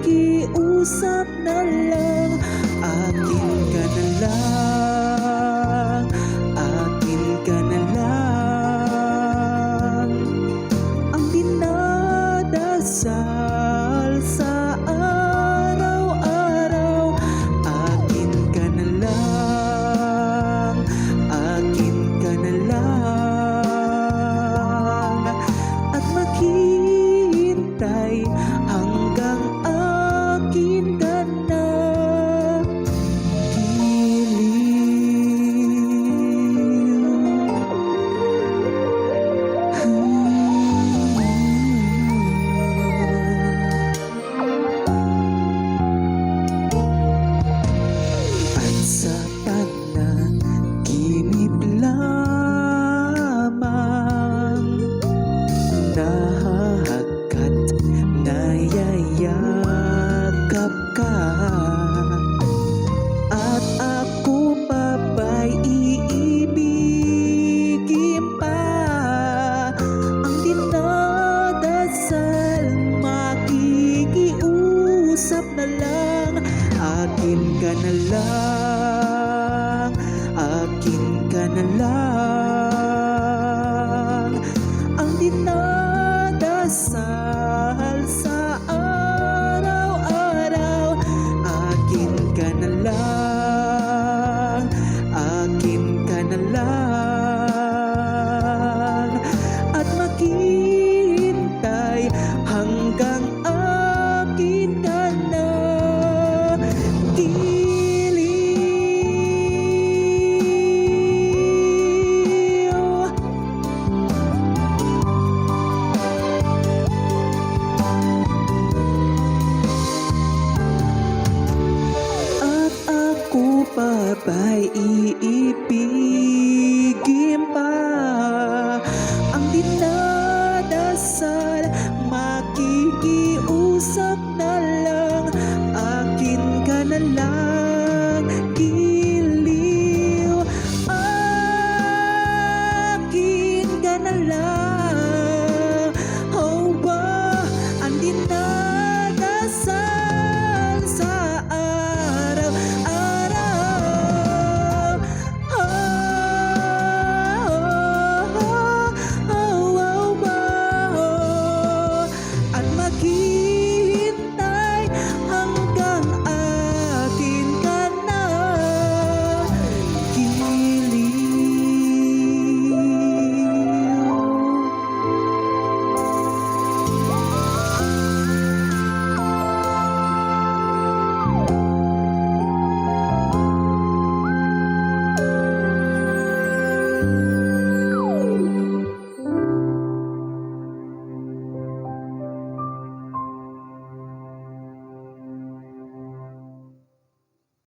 makikiusap na lang. Akin ka na lang, akin ka na lang. Ang dinadasal sa araw-araw. Akin ka na lang, akin ka na lang. At maghihintay hanggang akin ka na at sa panaginip lamang nahahagat, nayayakap ka. At ako pa ba'y iibigin pa? Ang dinadasal, makikiusap na lang. Akin ka na lang, akin ka na lang. Ang dinadasal sa araw-araw. Akin ka na lang, akin ka na lang. At maghihintay hanggang akin ka na giliw. At ako pa ba'y iibigin pa? Ang dinadasal, makikiusap na lang.